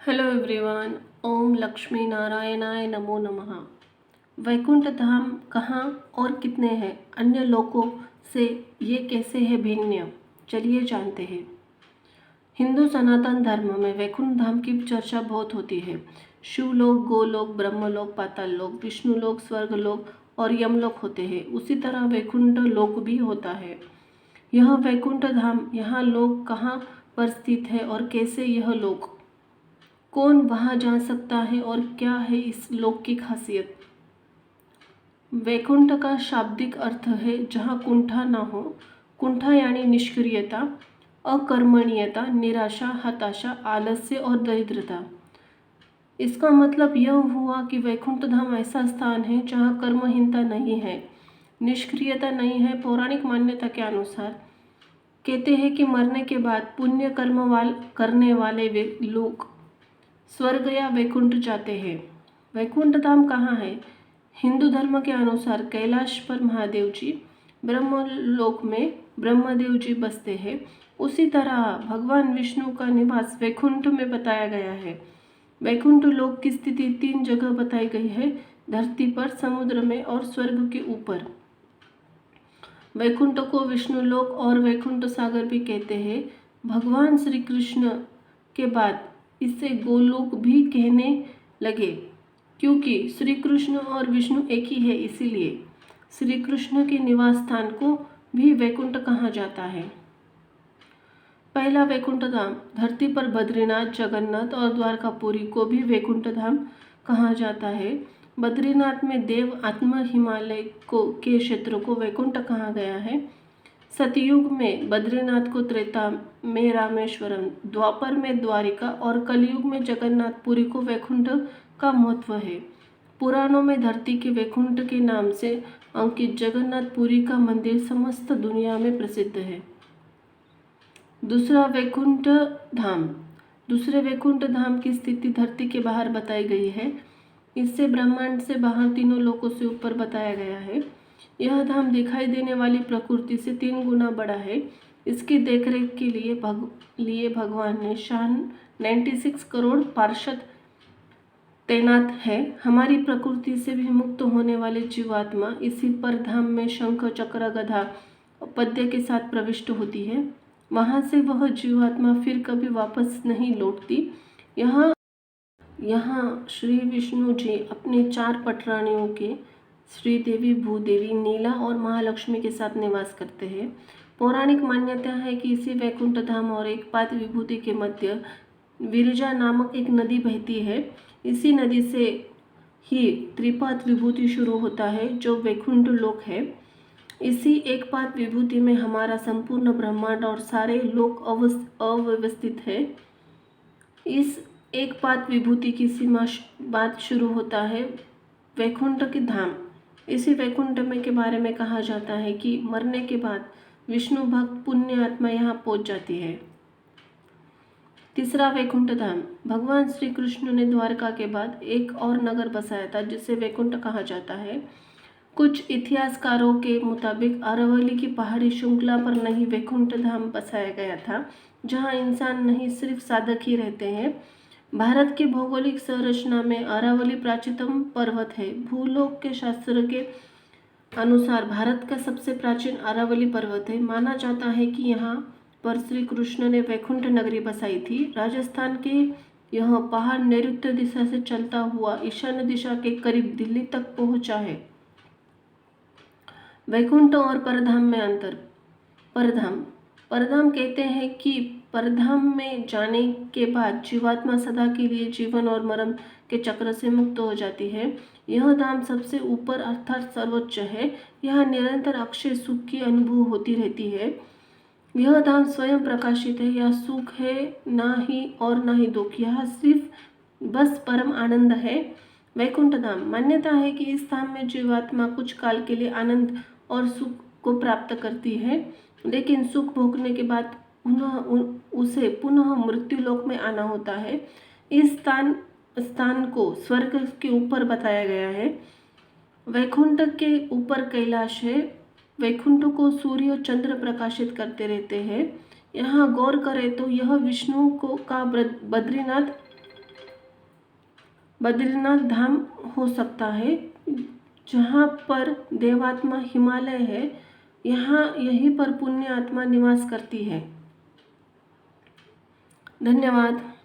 Hello everyone. ओम लक्ष्मी नारायणाय नमो नमः। वैकुंठ धाम कहाँ और कितने हैं? अन्य लोकों से ये कैसे है भिन्न? चलिए जानते हैं। हिंदू सनातन धर्म में वैकुंठ धाम की चर्चा बहुत होती है। शिवलोक, गोलोक, ब्रह्मलोक, पाताल लोक, विष्णुलोक, स्वर्गलोक और यमलोक होते हैं। उसी तरह वैकुंठ लोक भी होता है। यह वैकुंठ धाम, यहाँ लोक कहाँ पर स्थित है और कैसे यह लोक, कौन वहाँ जा सकता है और क्या है इस लोक की खासियत? वैकुंठ का शाब्दिक अर्थ है जहाँ कुंठा ना हो। कुंठा यानी निष्क्रियता, अकर्मण्यता, निराशा, हताशा, आलस्य और दरिद्रता। इसका मतलब यह हुआ कि वैकुंठ धाम ऐसा स्थान है जहाँ कर्महीनता नहीं है, निष्क्रियता नहीं है। पौराणिक मान्यता के अनुसार कहते हैं कि मरने के बाद पुण्य कर्म करने वाले वे लोग स्वर्ग या वैकुंठ जाते हैं। वैकुंठ धाम कहाँ है? हिंदू धर्म के अनुसार कैलाश पर महादेव जी, ब्रह्मलोक में ब्रह्मदेव जी बसते हैं। उसी तरह भगवान विष्णु का निवास वैकुंठ में बताया गया है। वैकुंठ लोक की स्थिति 3 जगह बताई गई है: धरती पर, समुद्र में और स्वर्ग के ऊपर। वैकुंठ को विष्णु लोक और वैकुंठ सागर भी कहते हैं। भगवान श्री कृष्ण के बाद इसे गोलोक भी कहने लगे, क्योंकि श्री कृष्ण और विष्णु एक ही है। इसीलिए श्री कृष्ण के निवास स्थान को भी वैकुंठ कहा जाता है। पहला वैकुंठ धाम, धरती पर बद्रीनाथ, जगन्नाथ और द्वारकापुरी को भी वैकुंठ धाम कहा जाता है। बद्रीनाथ में देव आत्मा हिमालय के क्षेत्र को वैकुंठ कहा गया है। सतयुग में बद्रीनाथ को, त्रेता में रामेश्वरम, द्वापर में द्वारिका और कलयुग में जगन्नाथपुरी को वैकुंठ का महत्व है। पुराणों में धरती के वैकुंठ के नाम से अंकित जगन्नाथपुरी का मंदिर समस्त दुनिया में प्रसिद्ध है। दूसरा वैकुंठ धाम, दूसरे वैकुंठ धाम की स्थिति धरती के बाहर बताई गई है। इससे ब्रह्मांड से बाहर तीनों लोकों से ऊपर बताया गया है। यह धाम दिखाई देने वाली प्रकृति से 3 गुना बड़ा है। इसकी देखरेख के लिए भगवान ने शान 96 करोड़ पार्षद तैनात है। हमारी प्रकृति से भी मुक्त होने वाले जीवात्मा इसी पर धाम में शंख, चक्र, गदा, पद्य के साथ प्रविष्ट होती है। वहाँ से वह जीवात्मा फिर कभी वापस नहीं लौटती। यहाँ श्री विष्णु जी अपने 4 पटरानियों के श्रीदेवी, भूदेवी, नीला और महालक्ष्मी के साथ निवास करते हैं। पौराणिक मान्यता है कि इसी वैकुंठ धाम और एक पात विभूति के मध्य विरजा नामक एक नदी बहती है। इसी नदी से ही त्रिपात विभूति शुरू होता है, जो वैकुंठ लोक है। इसी एक पात विभूति में हमारा संपूर्ण ब्रह्मांड और सारे लोक अव्यवस्थित है। इस एक पात विभूति की सीमा बात शुरू होता है वैकुंठ की धाम। इसी वैकुंठ में के बारे में कहा जाता है कि मरने के बाद विष्णु भक्त पुण्य आत्मा यहाँ पहुँच जाती है। तीसरा वैकुंठ धाम, भगवान श्री कृष्ण ने द्वारका के बाद एक और नगर बसाया था जिसे वैकुंठ कहा जाता है। कुछ इतिहासकारों के मुताबिक अरावली की पहाड़ी श्रृंखला पर नहीं वैकुंठ धाम बसाया गया था, जहाँ इंसान नहीं सिर्फ साधक ही रहते हैं। भारत की भौगोलिक संरचना में अरावली प्राचीनतम पर्वत है। भूलोक के शास्त्र के अनुसार भारत का सबसे प्राचीन अरावली पर्वत है। माना जाता है कि यहाँ पर श्री कृष्ण ने वैकुंठ नगरी बसाई थी। राजस्थान के यह पहाड़ नैऋत्य दिशा से चलता हुआ ईशान्य दिशा के करीब दिल्ली तक पहुँचा है। वैकुंठ और परधाम में अंतर। परधाम कहते हैं कि परधाम में जाने के बाद जीवात्मा सदा के लिए जीवन और मरण के चक्र से मुक्त हो जाती है। यह धाम सबसे ऊपर अर्थात सर्वोच्च है। यहाँ निरंतर अक्षय सुख की अनुभूति होती रहती है। यह धाम स्वयं प्रकाशित है। यह सुख है ना ही और ना ही दुख, यहाँ सिर्फ बस परम आनंद है। वैकुंठ धाम, मान्यता है कि इस धाम में जीवात्मा कुछ काल के लिए आनंद और सुख को प्राप्त करती है, लेकिन सुख भोगने के बाद उसे पुनः मृत्यु लोक में आना होता है। इस स्थान को स्वर्ग के ऊपर बताया गया है। वैकुंठ के ऊपर कैलाश है। वैकुंठ को सूर्य और चंद्र प्रकाशित करते रहते हैं। यहाँ गौर करें तो यह विष्णु का बद्रीनाथ बद्रीनाथ धाम हो सकता है, जहाँ पर देवात्मा हिमालय है, यहाँ यहीं पर पुण्य आत्मा निवास करती है। धन्यवाद।